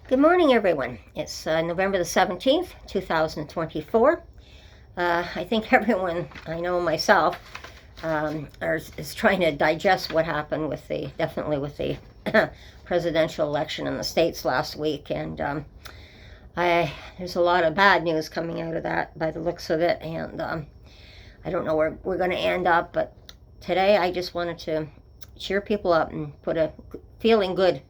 Good morning, everyone. It's November the 17th, 2024. I think everyone, I know myself, is trying to digest what happened definitely with the presidential election in the States last week. And there's a lot of bad news coming out of that by the looks of it. And I don't know where we're going to end up. But today I just wanted to cheer people up and put a feeling good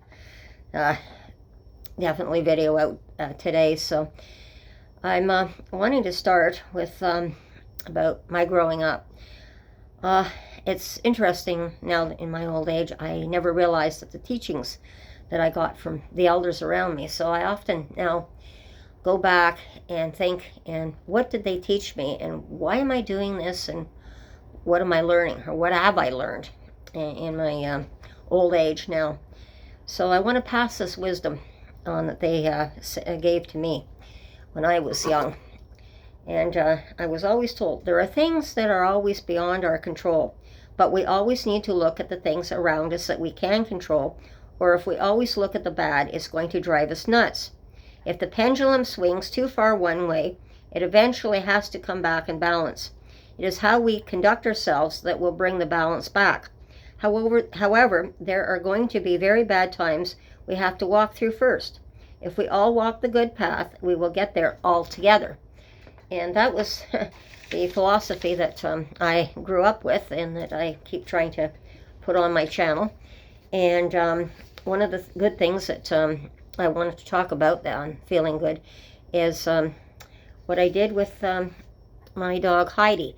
definitely video out today. So I'm wanting to start with about my growing up. It's interesting now that in my old age, I never realized that the teachings that I got from the elders around me. So I often now go back and think, and what did they teach me, and why am I doing this, and what am I learning, or what have I learned in my old age now. So I want to pass this wisdom on that they gave to me when I was young. And I was always told there are things that are always beyond our control, but we always need to look at the things around us that we can control, or if we always look at the bad, it's going to drive us nuts. If the pendulum swings too far one way, it eventually has to come back and balance. It is how we conduct ourselves that will bring the balance back. However, there are going to be very bad times we have to walk through first. If we all walk the good path, we will get there all together. And that was the philosophy that I grew up with and that I keep trying to put on my channel. And one of the good things that I wanted to talk about on Feeling Good is what I did with my dog Heidi.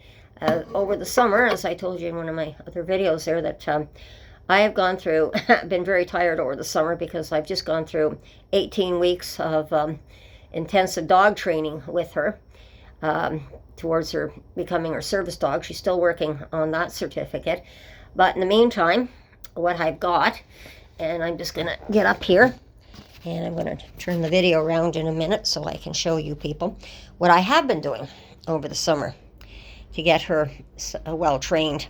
Over the summer, as I told you in one of my other videos there, that I have gone through, been very tired over the summer because I've just gone through 18 weeks of intensive dog training with her towards her becoming her service dog. She's still working on that certificate. But in the meantime, what I've got, and I'm just going to get up here, and I'm going to turn the video around in a minute so I can show you people what I have been doing over the summer to get her well trained.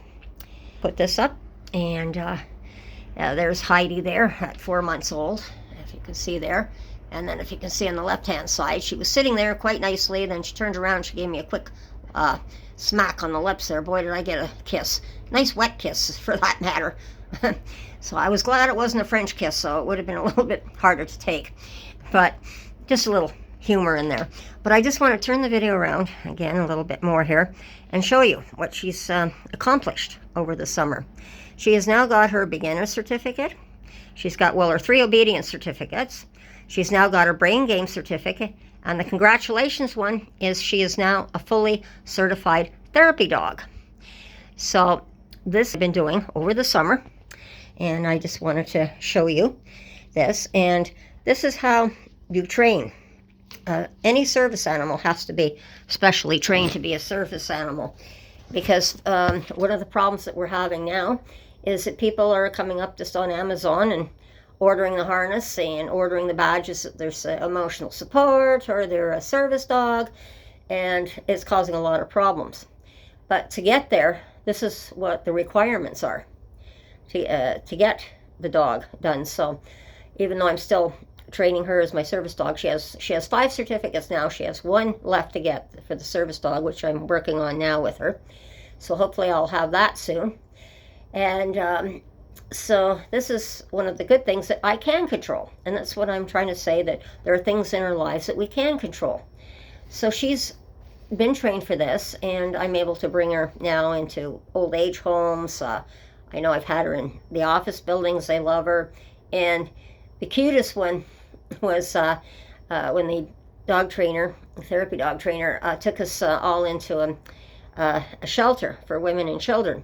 Put this up, and there's Heidi there at 4 months old, if you can see there. And then if you can see on the left hand side, she was sitting there quite nicely. Then she turned around, she gave me a quick smack on the lips there. Boy, did I get a kiss. Nice wet kiss, for that matter. So I was glad it wasn't a French kiss, so it would have been a little bit harder to take. But just a little humor in there. But I just want to turn the video around again a little bit more here and show you what she's accomplished over the summer. She has now got her beginner certificate. She's got, well, her 3 obedience certificates. She's now got her brain game certificate. And the congratulations one is she is now a fully certified therapy dog. So this I've been doing over the summer. And I just wanted to show you this. And this is how you train. Any service animal has to be specially trained to be a service animal, because one of the problems that we're having now is that people are coming up just on Amazon and ordering the harness and ordering the badges that there's emotional support or they're a service dog, and it's causing a lot of problems. But to get there, this is what the requirements are to get the dog done. So even though I'm still training her as my service dog, she has 5 certificates now. She has 1 left to get for the service dog, which I'm working on now with her. So hopefully I'll have that soon. And so this is one of the good things that I can control. And that's what I'm trying to say, that there are things in our lives that we can control. So she's been trained for this, and I'm able to bring her now into old age homes. I know I've had her in the office buildings. They love her. And the cutest one was when the dog trainer, the therapy dog trainer, took us all into a shelter for women and children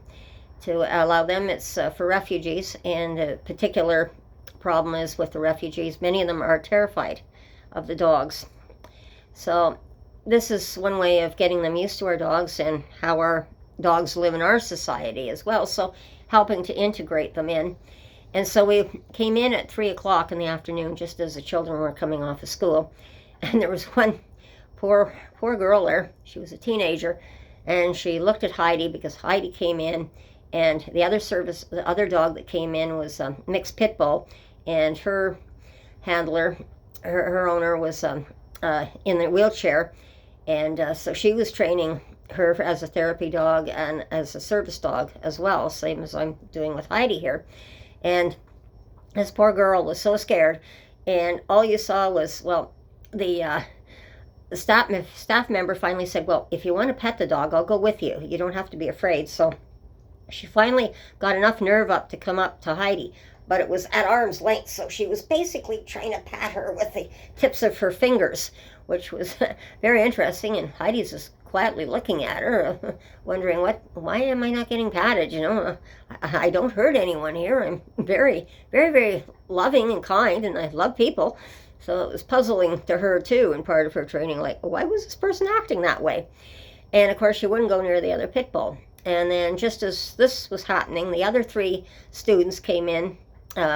to allow them. It's for refugees, and a particular problem is with the refugees, many of them are terrified of the dogs. So this is one way of getting them used to our dogs and how our dogs live in our society as well, so helping to integrate them in. And so we came in at 3 o'clock in the afternoon, just as the children were coming off of school. And there was one poor girl there. She was a teenager, and she looked at Heidi because Heidi came in, and the other dog that came in was a mixed pit bull, and her handler her owner was in the wheelchair, and so she was training her as a therapy dog and as a service dog as well, same as I'm doing with Heidi here. And this poor girl was so scared, and all you saw was, well, the staff member finally said, well, if you want to pet the dog, I'll go with you. You don't have to be afraid. So she finally got enough nerve up to come up to Heidi, but it was at arm's length, so she was basically trying to pat her with the tips of her fingers, which was very interesting. And Heidi's just quietly looking at her, wondering, why am I not getting patted? You know, I don't hurt anyone here. I'm very, very, very loving and kind, and I love people. So it was puzzling to her too, and part of her training, like, why was this person acting that way? And of course, she wouldn't go near the other pit bull. And then just as this was happening, the other 3 students came in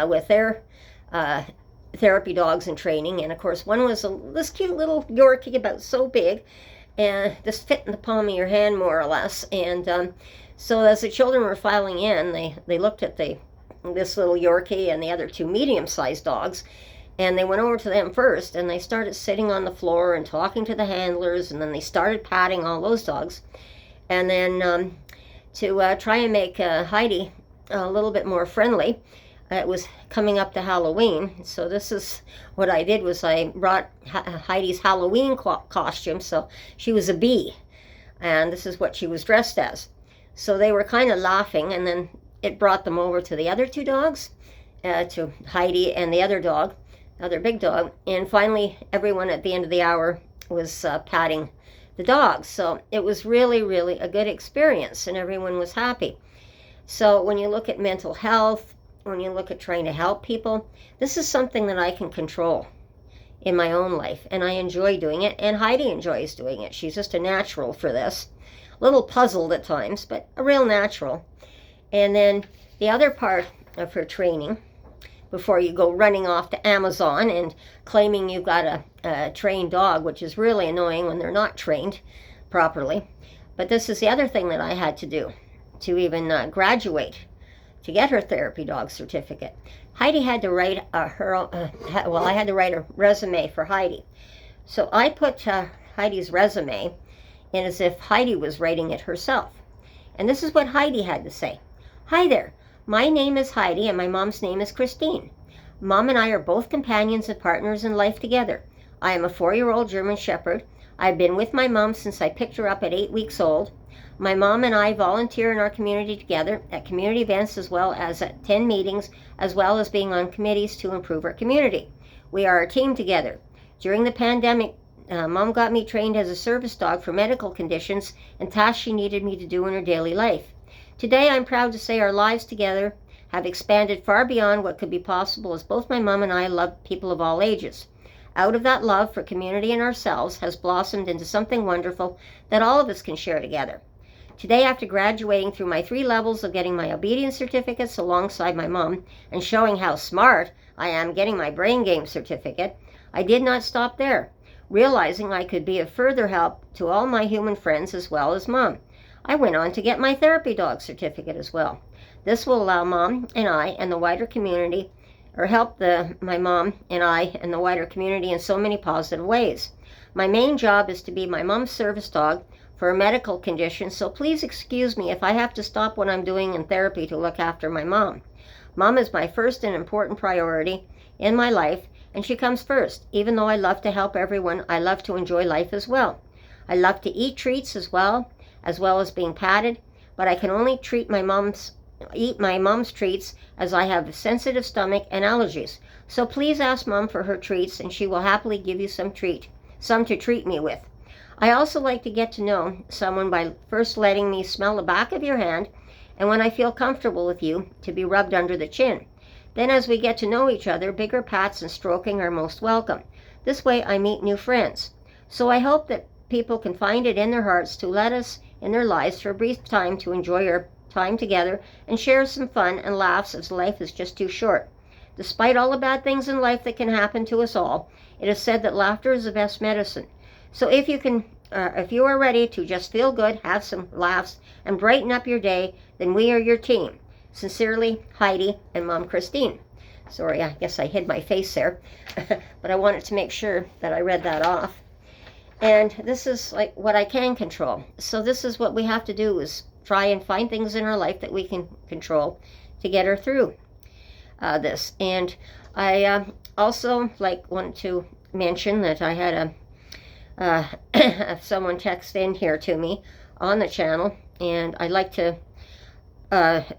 with their therapy dogs in training. And of course, one was this cute little Yorkie, about so big, and just fit in the palm of your hand, more or less. And so as the children were filing in, they looked at this little Yorkie and the other 2 medium-sized dogs, and they went over to them first, and they started sitting on the floor and talking to the handlers, and then they started patting all those dogs. And then to try and make Heidi a little bit more friendly, it was coming up to Halloween. So this is what I did, was I brought Heidi's Halloween costume. So she was a bee, and this is what she was dressed as. So they were kind of laughing, and then it brought them over to the other 2 dogs, to Heidi and the other dog, other big dog. And finally, everyone at the end of the hour was patting the dogs. So it was really, really a good experience, and everyone was happy. So when you look at mental health, when you look at trying to help people, this is something that I can control in my own life, and I enjoy doing it, and Heidi enjoys doing it. She's just a natural for this. A little puzzled at times, but a real natural. And then the other part of her training, before you go running off to Amazon and claiming you've got a trained dog, which is really annoying when they're not trained properly. But this is the other thing that I had to do to even graduate, to get her therapy dog certificate. Heidi had to write I had to write a resume for Heidi. So I put Heidi's resume in as if Heidi was writing it herself. And this is what Heidi had to say. Hi there. My name is Heidi, and my mom's name is Christine. Mom and I are both companions and partners in life together. I am a 4-year-old German Shepherd. I've been with my mom since I picked her up at 8 weeks old. My mom and I volunteer in our community together at community events, as well as at 10 meetings, as well as being on committees to improve our community. We are a team together. During the pandemic, Mom got me trained as a service dog for medical conditions and tasks she needed me to do in her daily life. Today, I'm proud to say our lives together have expanded far beyond what could be possible, as both my mom and I love people of all ages. Out of that love for community and ourselves has blossomed into something wonderful that all of us can share together. Today, after graduating through my 3 levels of getting my obedience certificates alongside my mom and showing how smart I am getting my brain game certificate, I did not stop there, realizing I could be of further help to all my human friends as well as Mom. I went on to get my therapy dog certificate as well. This will allow Mom and I and the wider community, or help my mom and I and the wider community in so many positive ways. My main job is to be my mom's service dog for a medical condition, so please excuse me if I have to stop what I'm doing in therapy to look after my mom. Mom is my first and important priority in my life, and she comes first. Even though I love to help everyone, I love to enjoy life as well. I love to eat treats as well as being patted, but I can only eat my mom's treats, as I have a sensitive stomach and allergies. So please ask Mom for her treats, and she will happily give you some to treat me with. I also like to get to know someone by first letting me smell the back of your hand, and when I feel comfortable with you, to be rubbed under the chin. Then as we get to know each other, bigger pats and stroking are most welcome. This way I meet new friends. So I hope that people can find it in their hearts to let us in their lives for a brief time to enjoy our time together and share some fun and laughs, as life is just too short. Despite all the bad things in life that can happen to us all, it is said that laughter is the best medicine. So if you are ready to just feel good, have some laughs, and brighten up your day, then we are your team. Sincerely, Heidi and Mom Christine. Sorry, I guess I hid my face there. But I wanted to make sure that I read that off. And this is like what I can control. So this is what we have to do, is try and find things in our life that we can control to get her through this. And I also wanted to mention that I had someone text in here to me on the channel, and I'd like to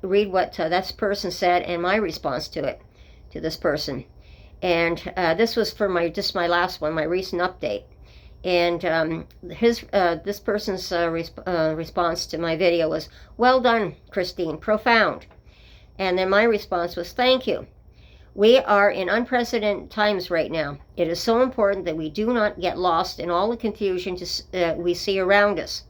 read what this person said and my response to it, to this person. And this was for my last one, my recent update. And this person's response to my video was, "Well done, Christine, profound." And then my response was, "Thank you. We are in unprecedented times right now. It is so important that we do not get lost in all the confusion we see around us.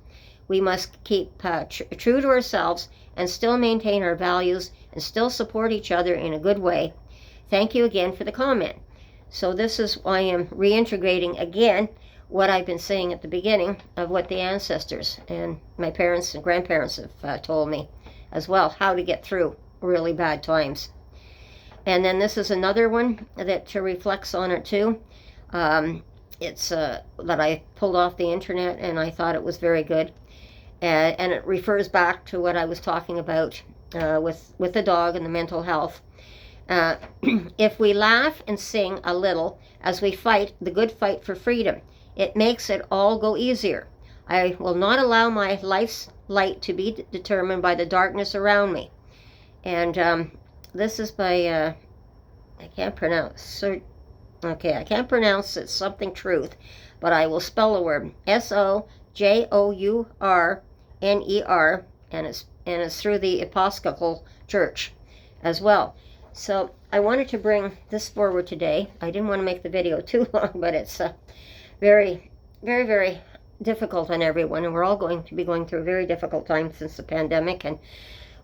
We must keep true to ourselves and still maintain our values and still support each other in a good way. Thank you again for the comment." So this is why I'm reintegrating again what I've been saying at the beginning of what the ancestors and my parents and grandparents have told me as well, how to get through really bad times. And then this is another one that reflects on it too. It's that I pulled off the internet, and I thought it was very good. And it refers back to what I was talking about with the dog and the mental health. If we laugh and sing a little as we fight the good fight for freedom, it makes it all go easier. I will not allow my life's light to be determined by the darkness around me. And this is by, I can't pronounce, I can't pronounce it, something truth, but I will spell the word, Sojourner, and it's through the Episcopal Church as well. So I wanted to bring this forward today. I didn't want to make the video too long, but it's very, very, very difficult on everyone, and we're all going to be going through a very difficult time since the pandemic, and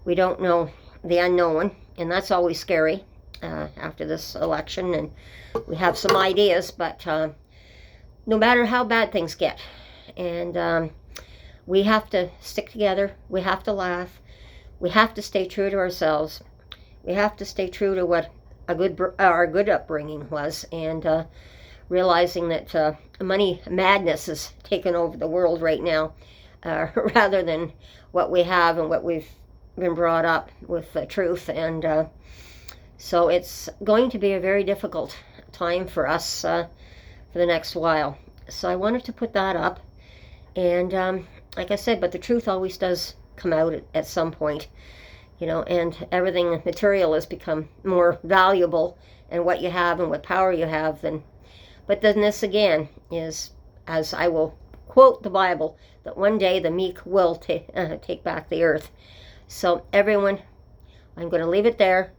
we don't know the unknown, and that's always scary after this election. And we have some ideas, but no matter how bad things get, and we have to stick together, we have to laugh, we have to stay true to ourselves, we have to stay true to what our good upbringing was, and realizing that money madness is taking over the world right now, rather than what we have and what we've been brought up with the truth. And so it's going to be a very difficult time for us for the next while. So I wanted to put that up, and like I said, but the truth always does come out at some point, and everything material has become more valuable, and what you have and what power you have. But then this again is, as I will quote the Bible, that one day the meek will take back the earth. So everyone, I'm going to leave it there.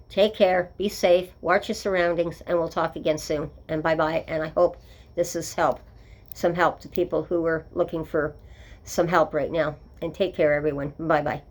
Take care, be safe, watch your surroundings, and we'll talk again soon. And bye-bye. And I hope this is some help to people who are looking for some help right now. And take care, everyone. Bye-bye.